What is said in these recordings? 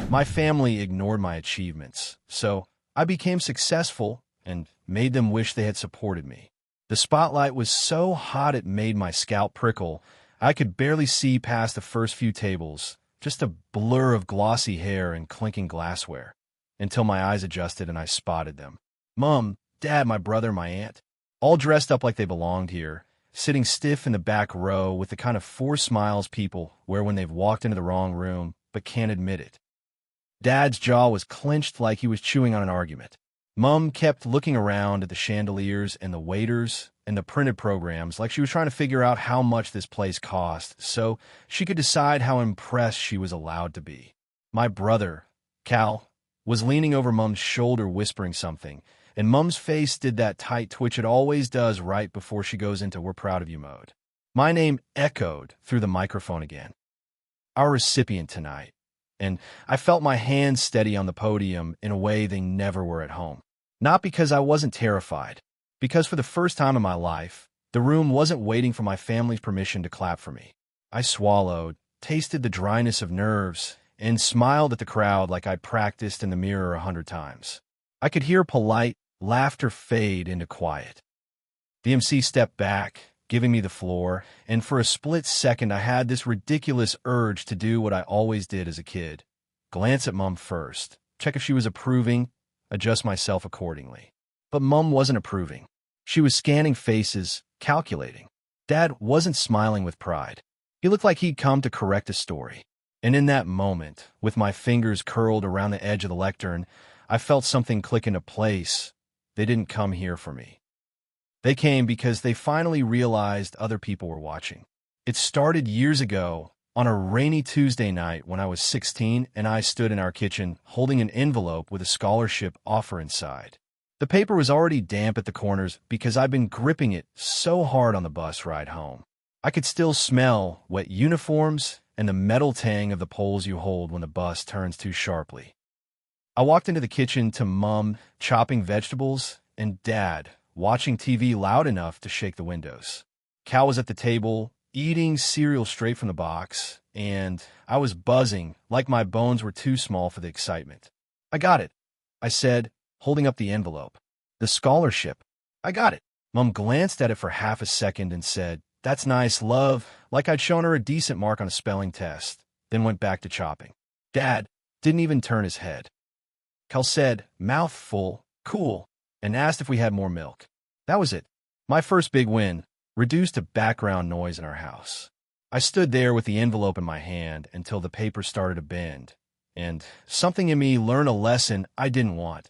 My family ignored my achievements, so I became successful and made them wish they had supported me. The spotlight was so hot it made my scalp prickle. I could barely see past the first few tables, just a blur of glossy hair and clinking glassware, until my eyes adjusted and I spotted them. Mom, Dad, my brother, my aunt, all dressed up like they belonged here, sitting stiff in the back row with the kind of forced smiles people wear when they've walked into the wrong room but can't admit it. Dad's jaw was clenched like he was chewing on an argument. Mom kept looking around at the chandeliers and the waiters and the printed programs like she was trying to figure out how much this place cost so she could decide how impressed she was allowed to be. My brother, Cal, was leaning over Mom's shoulder whispering something, and Mom's face did that tight twitch it always does right before she goes into "we're proud of you" mode. My name echoed through the microphone again. Our recipient tonight, and I felt my hands steady on the podium in a way they never were at home. Not because I wasn't terrified, because for the first time in my life, the room wasn't waiting for my family's permission to clap for me. I swallowed, tasted the dryness of nerves, and smiled at the crowd like I'd practiced in the mirror 100 times. I could hear polite laughter fade into quiet. The MC stepped back, giving me the floor, and for a split second I had this ridiculous urge to do what I always did as a kid. Glance at Mom first, check if she was approving, adjust myself accordingly. But Mom wasn't approving. She was scanning faces, calculating. Dad wasn't smiling with pride. He looked like he'd come to correct a story. And in that moment, with my fingers curled around the edge of the lectern, I felt something click into place. They didn't come here for me. They came because they finally realized other people were watching. It started years ago, on a rainy Tuesday night when I was 16 and I stood in our kitchen holding an envelope with a scholarship offer inside. The paper was already damp at the corners because I'd been gripping it so hard on the bus ride home. I could still smell wet uniforms and the metal tang of the poles you hold when the bus turns too sharply. I walked into the kitchen to Mom chopping vegetables and Dad watching TV loud enough to shake the windows. Cal was at the table, eating cereal straight from the box, and I was buzzing like my bones were too small for the excitement. "I got it," I said, holding up the envelope. "The scholarship. I got it." Mom glanced at it for half a second and said, "That's nice, love," like I'd shown her a decent mark on a spelling test, then went back to chopping. Dad didn't even turn his head. Cal said, mouth full, "Cool," and asked if we had more milk. That was it. My first big win, reduced to background noise in our house. I stood there with the envelope in my hand until the paper started to bend, and something in me learned a lesson I didn't want.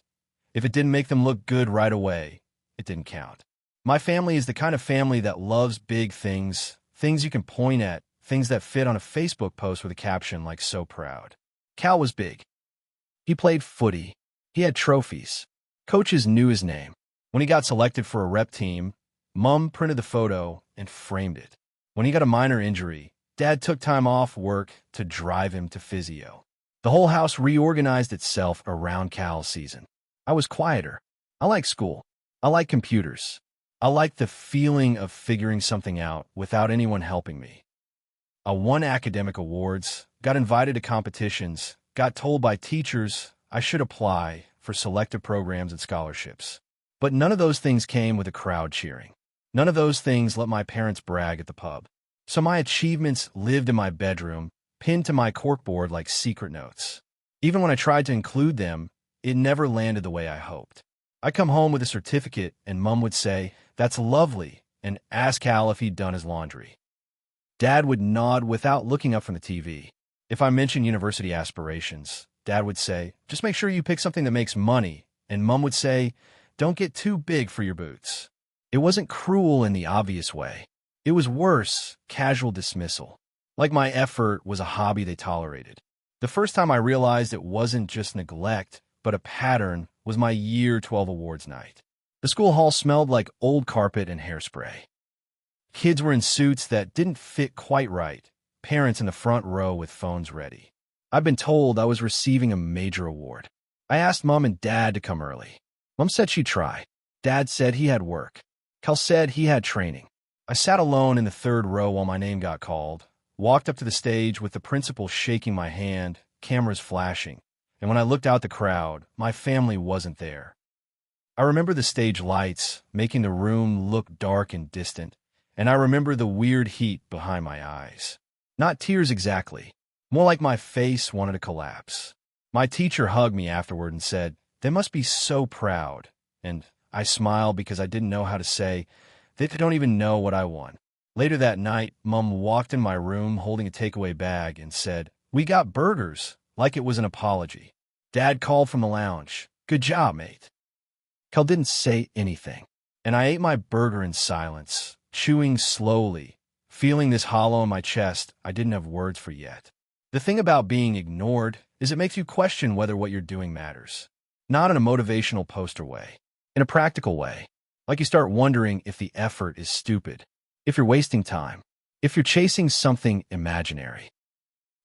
If it didn't make them look good right away, it didn't count. My family is the kind of family that loves big things, things you can point at, things that fit on a Facebook post with a caption like "so proud." Cal was big. He played footy. He had trophies. Coaches knew his name. When he got selected for a rep team, Mom printed the photo and framed it. When he got a minor injury, Dad took time off work to drive him to physio. The whole house reorganized itself around Cal's season. I was quieter. I like school. I like computers. I like the feeling of figuring something out without anyone helping me. I won academic awards, got invited to competitions, got told by teachers I should apply for selective programs and scholarships. But none of those things came with a crowd cheering. None of those things let my parents brag at the pub. So my achievements lived in my bedroom, pinned to my corkboard like secret notes. Even when I tried to include them, it never landed the way I hoped. I'd come home with a certificate and Mom would say, "That's lovely," and ask Cal if he'd done his laundry. Dad would nod without looking up from the TV. If I mentioned university aspirations, Dad would say, "Just make sure you pick something that makes money," and Mom would say, "Don't get too big for your boots." It wasn't cruel in the obvious way. It was worse, casual dismissal. Like my effort was a hobby they tolerated. The first time I realized it wasn't just neglect, but a pattern was my year 12 awards night. The school hall smelled like old carpet and hairspray. Kids were in suits that didn't fit quite right, parents in the front row with phones ready. I'd been told I was receiving a major award. I asked Mom and Dad to come early. Mom said she'd try. Dad said he had work. Cal said he had training. I sat alone in the third row while my name got called, walked up to the stage with the principal shaking my hand, cameras flashing. and when I looked out the crowd, my family wasn't there. I remember the stage lights, making the room look dark and distant, and I remember the weird heat behind my eyes. Not tears exactly, more like my face wanted to collapse. My teacher hugged me afterward and said, "They must be so proud," and I smiled because I didn't know how to say, "They don't even know what I won." Later that night, Mom walked in my room holding a takeaway bag and said, "We got burgers," like it was an apology. Dad called from the lounge, "Good job, mate." Kel didn't say anything, and I ate my burger in silence, chewing slowly, feeling this hollow in my chest I didn't have words for yet. The thing about being ignored is it makes you question whether what you're doing matters. Not in a motivational poster way, in a practical way. Like you start wondering if the effort is stupid, if you're wasting time, if you're chasing something imaginary.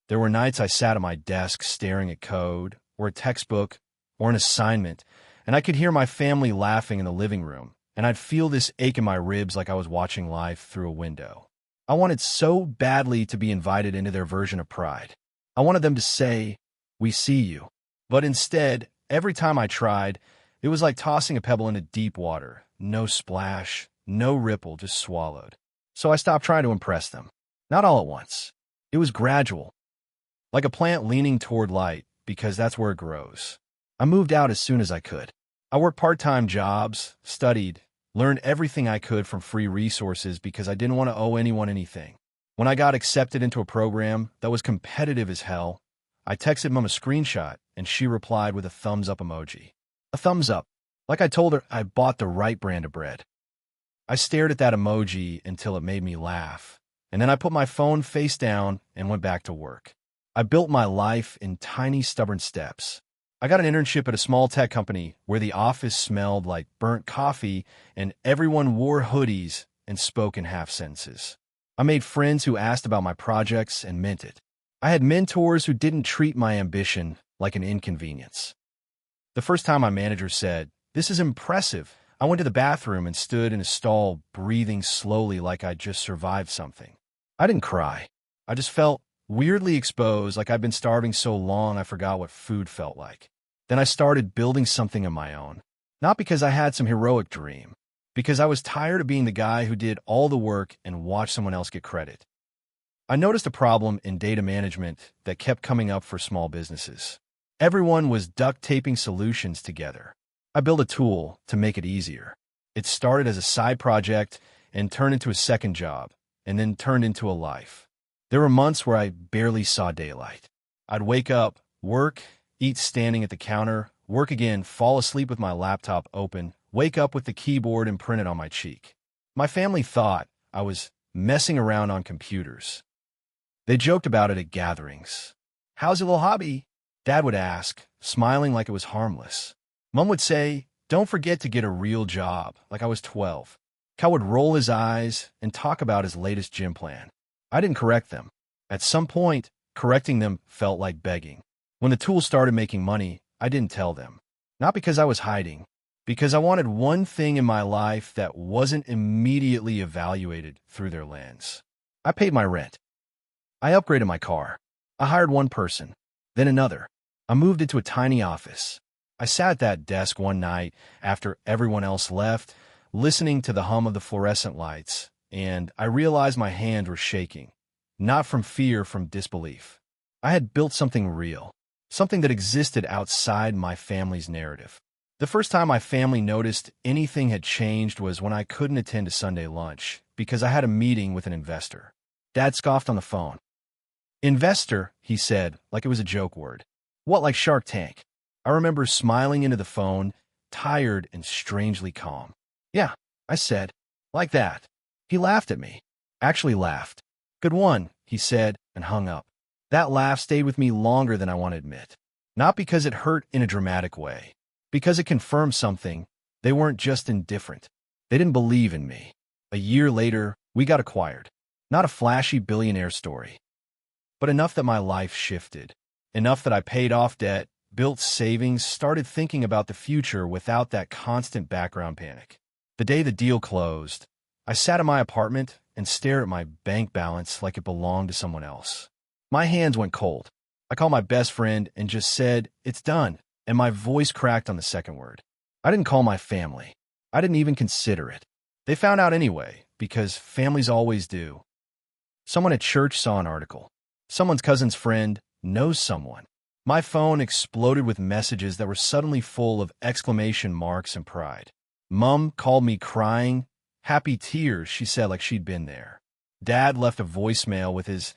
There were nights I sat at my desk staring at code, or a textbook, or an assignment, and I could hear my family laughing in the living room, and I'd feel this ache in my ribs like I was watching life through a window. I wanted so badly to be invited into their version of pride. I wanted them to say, "We see you." But instead, every time I tried, it was like tossing a pebble into deep water. No splash, no ripple, just swallowed. So I stopped trying to impress them. Not all at once. It was gradual. Like a plant leaning toward light, because that's where it grows. I moved out as soon as I could. I worked part-time jobs, studied, learned everything I could from free resources because I didn't want to owe anyone anything. When I got accepted into a program that was competitive as hell, I texted Mom a screenshot, and she replied with a thumbs-up emoji. A thumbs up, like I told her I bought the right brand of bread. I stared at that emoji until it made me laugh, and then I put my phone face down and went back to work. I built my life in tiny, stubborn steps. I got an internship at a small tech company where the office smelled like burnt coffee and everyone wore hoodies and spoke in half sentences. I made friends who asked about my projects and meant it. I had mentors who didn't treat my ambition like an inconvenience. The first time my manager said, "This is impressive," I went to the bathroom and stood in a stall, breathing slowly like I'd just survived something. I didn't cry. I just felt weirdly exposed, like I'd been starving so long I forgot what food felt like. Then I started building something of my own. Not because I had some heroic dream, because I was tired of being the guy who did all the work and watched someone else get credit. I noticed a problem in data management that kept coming up for small businesses. Everyone was duct taping solutions together. I built a tool to make it easier. It started as a side project and turned into a second job, and then turned into a life. There were months where I barely saw daylight. I'd wake up, work, eat standing at the counter, work again, fall asleep with my laptop open, wake up with the keyboard imprinted on my cheek. My family thought I was messing around on computers. They joked about it at gatherings. "How's your little hobby?" Dad would ask, smiling like it was harmless. Mom would say, "Don't forget to get a real job," like I was 12. Cal would roll his eyes and talk about his latest gym plan. I didn't correct them. At some point, correcting them felt like begging. When the tool started making money, I didn't tell them. Not because I was hiding, because I wanted one thing in my life that wasn't immediately evaluated through their lens. I paid my rent. I upgraded my car. I hired one person, then another. I moved into a tiny office. I sat at that desk one night after everyone else left, listening to the hum of the fluorescent lights, and I realized my hands were shaking, not from fear, from disbelief. I had built something real, something that existed outside my family's narrative. The first time my family noticed anything had changed was when I couldn't attend a Sunday lunch because I had a meeting with an investor. Dad scoffed on the phone. "Investor," he said, like it was a joke word. "What, like Shark Tank?" I remember smiling into the phone, tired and strangely calm. "Yeah," I said, "like that." He laughed at me. Actually laughed. "Good one," he said, and hung up. That laugh stayed with me longer than I want to admit. Not because it hurt in a dramatic way. Because it confirmed something. They weren't just indifferent. They didn't believe in me. A year later, we got acquired. Not a flashy billionaire story, but enough that my life shifted. Enough that I paid off debt, built savings, started thinking about the future without that constant background panic. The day the deal closed, I sat in my apartment and stared at my bank balance like it belonged to someone else. My hands went cold. I called my best friend and just said, "It's done," and my voice cracked on the second word. I didn't call my family. I didn't even consider it. They found out anyway, because families always do. Someone at church saw an article. Someone's cousin's friend knows someone. My phone exploded with messages that were suddenly full of exclamation marks and pride. Mom called me crying, happy tears, she said, like she'd been there. Dad left a voicemail with his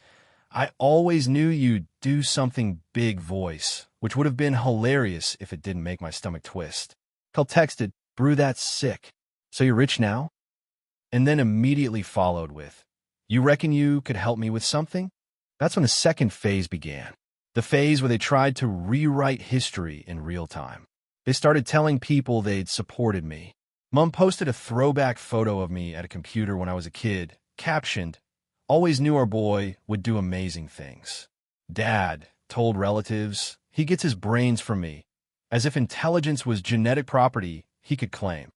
"I always knew you'd do something big" voice, which would have been hilarious if it didn't make my stomach twist. Kel texted, "Brew, that's sick. So you're rich now?" And then immediately followed with, "You reckon you could help me with something?" That's when the second phase began. The phase where they tried to rewrite history in real time. They started telling people they'd supported me. Mom posted a throwback photo of me at a computer when I was a kid, captioned, "Always knew our boy would do amazing things." Dad told relatives he gets his brains from me, as if intelligence was genetic property he could claim.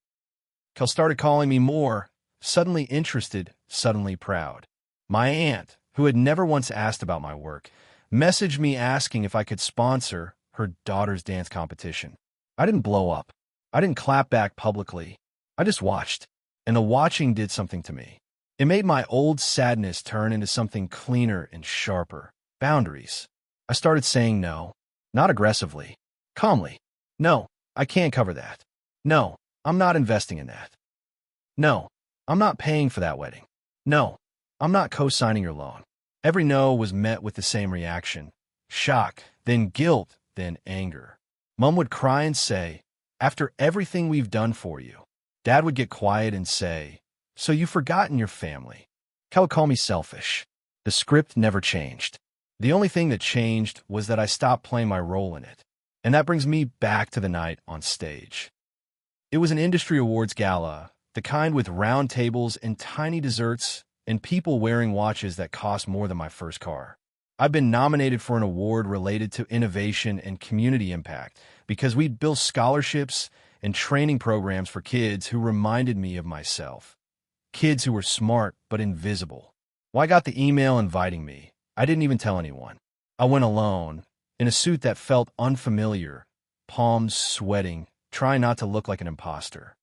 Kel started calling me more, suddenly interested, suddenly proud. My aunt, who had never once asked about my work, messaged me asking if I could sponsor her daughter's dance competition. I didn't blow up. I didn't clap back publicly. I just watched, and the watching did something to me. It made my old sadness turn into something cleaner and sharper. Boundaries. I started saying no, not aggressively, calmly. "No, I can't cover that. No, I'm not investing in that. No, I'm not paying for that wedding. No, I'm not co-signing your loan." Every no was met with the same reaction. Shock, then guilt, then anger. Mom would cry and say, "After everything we've done for you." Dad would get quiet and say, "So you've forgotten your family." Kel would call me selfish. The script never changed. The only thing that changed was that I stopped playing my role in it. And that brings me back to the night on stage. It was an industry awards gala, the kind with round tables and tiny desserts and people wearing watches that cost more than my first car. I've been nominated for an award related to innovation and community impact because we'd built scholarships and training programs for kids who reminded me of myself. Kids who were smart but invisible. When I got the email inviting me, I didn't even tell anyone. I went alone, in a suit that felt unfamiliar, palms sweating, trying not to look like an imposter.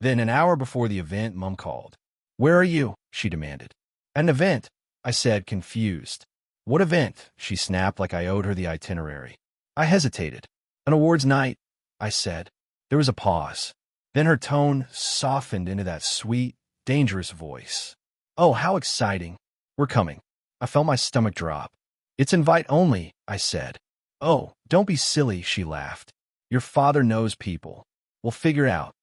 Then, an hour before the event, Mom called. "Where are you?" she demanded. "At an event," I said, confused. "What event?" she snapped like I owed her the itinerary. I hesitated. "An awards night," I said. There was a pause. Then her tone softened into that sweet, dangerous voice. "Oh, how exciting. We're coming." I felt my stomach drop. "It's invite only," I said. "Oh, don't be silly," she laughed. "Your father knows people. We'll figure out."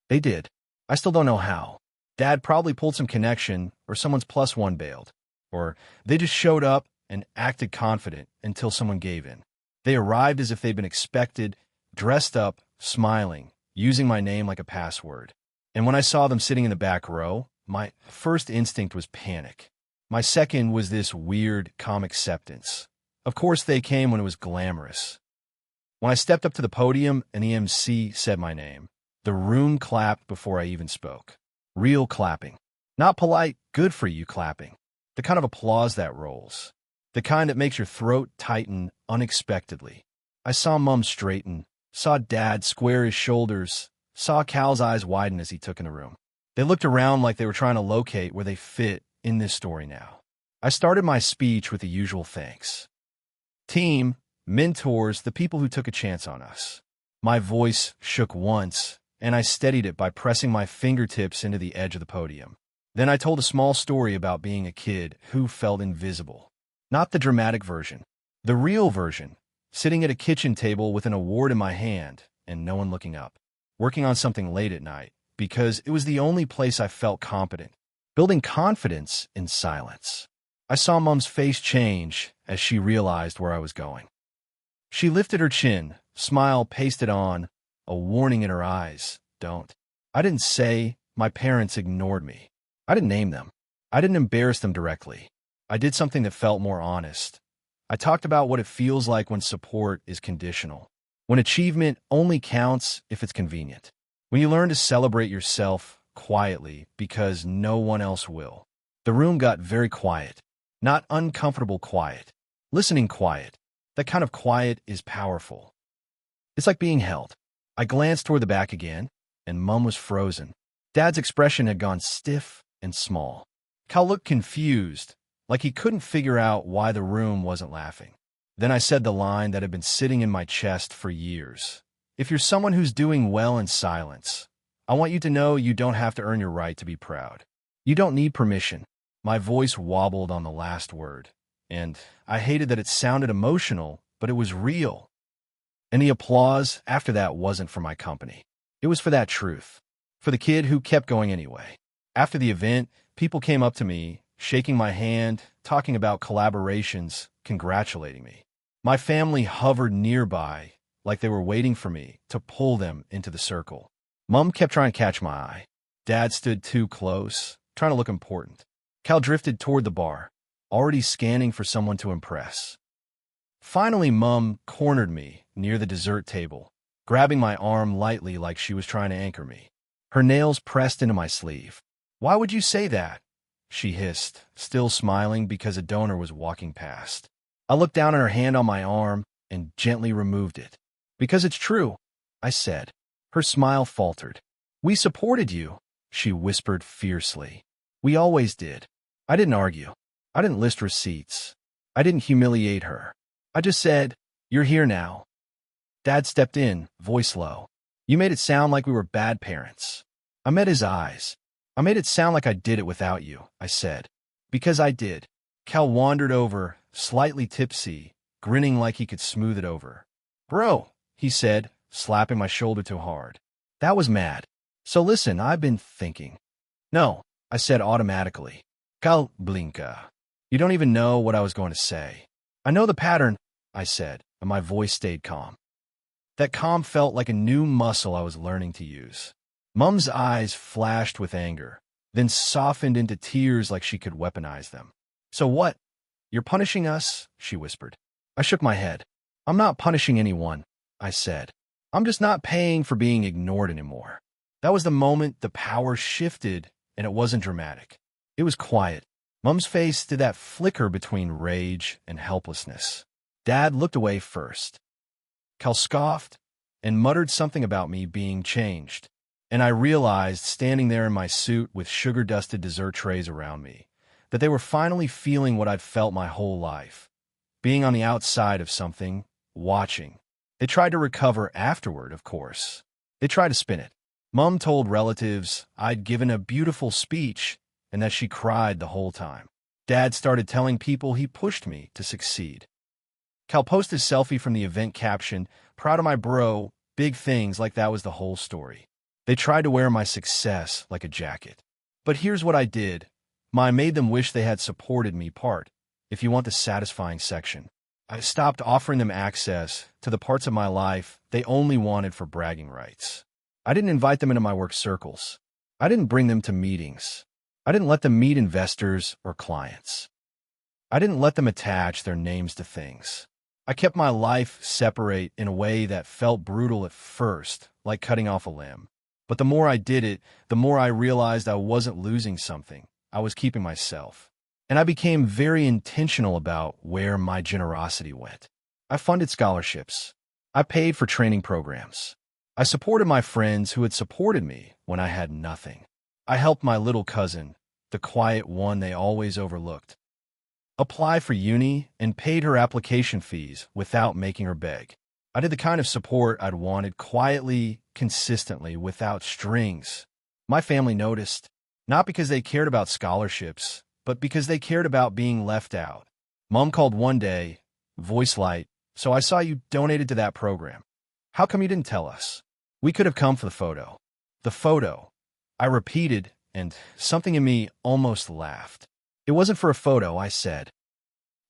They did. I still don't know how. Dad probably pulled some connection, or someone's plus one bailed. Or they just showed up and acted confident until someone gave in. They arrived as if they'd been expected, dressed up, smiling, using my name like a password. And when I saw them sitting in the back row, my first instinct was panic. My second was this weird, calm acceptance. Of course they came when it was glamorous. When I stepped up to the podium and the MC said my name, the room clapped before I even spoke. Real clapping. Not polite, good for you clapping. The kind of applause that rolls. The kind that makes your throat tighten unexpectedly. I saw Mom straighten, saw Dad square his shoulders, saw Cal's eyes widen as he took in the room. They looked around like they were trying to locate where they fit in this story now. I started my speech with the usual thanks. Team, mentors, the people who took a chance on us. My voice shook once, and I steadied it by pressing my fingertips into the edge of the podium. Then I told a small story about being a kid who felt invisible. Not the dramatic version. The real version, sitting at a kitchen table with an award in my hand and no one looking up. Working on something late at night, because it was the only place I felt competent. Building confidence in silence. I saw Mom's face change as she realized where I was going. She lifted her chin, smile pasted on, a warning in her eyes. Don't. I didn't say my parents ignored me. I didn't name them. I didn't embarrass them directly. I did something that felt more honest. I talked about what it feels like when support is conditional. When achievement only counts if it's convenient. When you learn to celebrate yourself quietly because no one else will. The room got very quiet. Not uncomfortable quiet. Listening quiet. That kind of quiet is powerful. It's like being held. I glanced toward the back again, and Mom was frozen. Dad's expression had gone stiff and small. Cal looked confused, like he couldn't figure out why the room wasn't laughing. Then I said the line that had been sitting in my chest for years. If you're someone who's doing well in silence, I want you to know you don't have to earn your right to be proud. You don't need permission. My voice wobbled on the last word, and I hated that it sounded emotional, but it was real. And the applause after that wasn't for my company. It was for that truth, for the kid who kept going anyway. After the event, people came up to me, shaking my hand, talking about collaborations, congratulating me. My family hovered nearby, like they were waiting for me to pull them into the circle. Mom kept trying to catch my eye. Dad stood too close, trying to look important. Cal drifted toward the bar, already scanning for someone to impress. Finally, Mom cornered me near the dessert table, grabbing my arm lightly like she was trying to anchor me. Her nails pressed into my sleeve. "Why would you say that?" she hissed, still smiling because a donor was walking past. I looked down at her hand on my arm and gently removed it. "Because it's true," I said. Her smile faltered. "We supported you," she whispered fiercely. "We always did." I didn't argue. I didn't list receipts. I didn't humiliate her. I just said, "You're here now." Dad stepped in, voice low. "You made it sound like we were bad parents." I met his eyes. "I made it sound like I did it without you," I said. "Because I did." Cal wandered over, slightly tipsy, grinning like he could smooth it over. "Bro," he said, slapping my shoulder too hard. That was mad. "So listen, I've been thinking." "No," I said automatically. "Cal blinka. You don't even know what I was going to say." "I know the pattern," I said, and my voice stayed calm. That calm felt like a new muscle I was learning to use. Mom's eyes flashed with anger, then softened into tears like she could weaponize them. "So what? You're punishing us?" she whispered. I shook my head. "I'm not punishing anyone," I said. "I'm just not paying for being ignored anymore." That was the moment the power shifted, and it wasn't dramatic. It was quiet. Mom's face did that flicker between rage and helplessness. Dad looked away first. Cal scoffed and muttered something about me being changed. And I realized, standing there in my suit with sugar-dusted dessert trays around me, that they were finally feeling what I'd felt my whole life. Being on the outside of something, watching. They tried to recover afterward, of course. They tried to spin it. Mom told relatives I'd given a beautiful speech and that she cried the whole time. Dad started telling people he pushed me to succeed. Cal posted a selfie from the event captioned, "Proud of my bro, big things," like that was the whole story. They tried to wear my success like a jacket. But here's what I did. I made them wish they had supported me part, if you want the satisfying section. I stopped offering them access to the parts of my life they only wanted for bragging rights. I didn't invite them into my work circles. I didn't bring them to meetings. I didn't let them meet investors or clients. I didn't let them attach their names to things. I kept my life separate in a way that felt brutal at first, like cutting off a limb. But the more I did it, the more I realized I wasn't losing something. I was keeping myself. And I became very intentional about where my generosity went. I funded scholarships. I paid for training programs. I supported my friends who had supported me when I had nothing. I helped my little cousin, the quiet one they always overlooked, apply for uni and paid her application fees without making her beg. I did the kind of support I'd wanted quietly, consistently, without strings. My family noticed, not because they cared about scholarships, but because they cared about being left out. Mom called one day, voice light, "So I saw you donated to that program. How come you didn't tell us? We could have come for the photo." The photo, I repeated, and something in me almost laughed. "It wasn't for a photo," I said.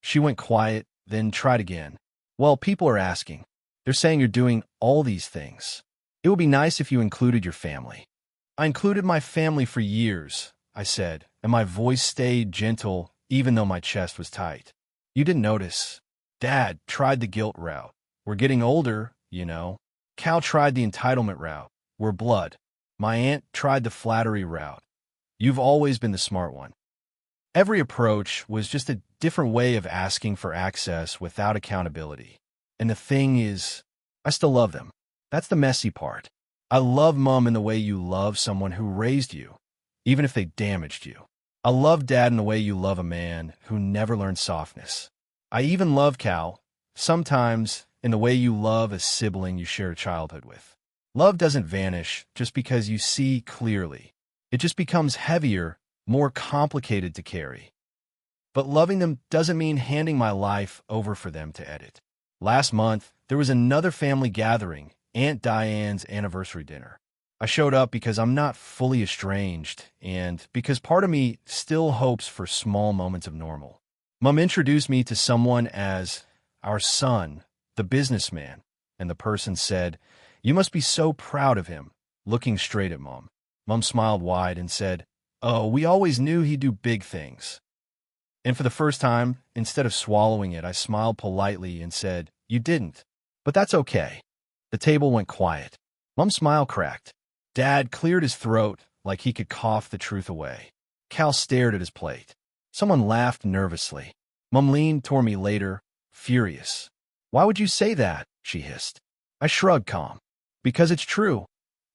She went quiet, then tried again. "Well, people are asking. They're saying you're doing all these things. It would be nice if you included your family." "I included my family for years," I said, and my voice stayed gentle even though my chest was tight. "You didn't notice. Dad tried the guilt route. We're getting older, you know. Cal tried the entitlement route. We're blood. My aunt tried the flattery route. You've always been the smart one." Every approach was just a different way of asking for access without accountability. And the thing is, I still love them. That's the messy part. I love Mom in the way you love someone who raised you, even if they damaged you. I love Dad in the way you love a man who never learned softness. I even love Cal, sometimes in the way you love a sibling you share a childhood with. Love doesn't vanish just because you see clearly. It just becomes heavier, more complicated to carry. But loving them doesn't mean handing my life over for them to edit. Last month, there was another family gathering, Aunt Diane's anniversary dinner. I showed up because I'm not fully estranged and because part of me still hopes for small moments of normal. Mom introduced me to someone as our son, the businessman, and the person said, "You must be so proud of him," looking straight at Mom. Mom smiled wide and said, "Oh, we always knew he'd do big things." And for the first time, instead of swallowing it, I smiled politely and said, "You didn't. But that's okay." The table went quiet. Mom's smile cracked. Dad cleared his throat like he could cough the truth away. Cal stared at his plate. Someone laughed nervously. Mom leaned toward me later, furious. "Why would you say that?" she hissed. I shrugged calm. "Because it's true,"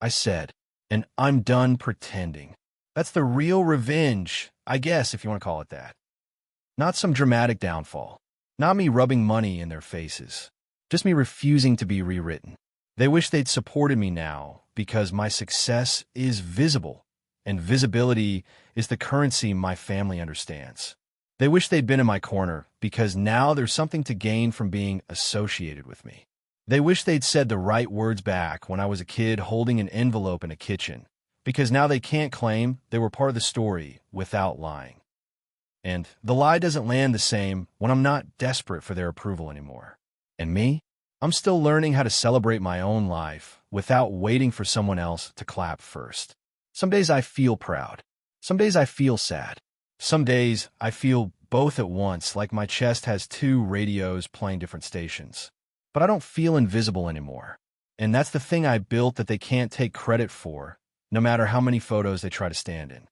I said, "and I'm done pretending. That's the real revenge, I guess, if you want to call it that. Not some dramatic downfall. Not me rubbing money in their faces. Just me refusing to be rewritten. They wish they'd supported me now because my success is visible, and visibility is the currency my family understands. They wish they'd been in my corner because now there's something to gain from being associated with me. They wish they'd said the right words back when I was a kid holding an envelope in a kitchen, because now they can't claim they were part of the story without lying. And the lie doesn't land the same when I'm not desperate for their approval anymore. And me? I'm still learning how to celebrate my own life without waiting for someone else to clap first. Some days I feel proud. Some days I feel sad. Some days I feel both at once, like my chest has two radios playing different stations. But I don't feel invisible anymore. And that's the thing I built that they can't take credit for, no matter how many photos they try to stand in.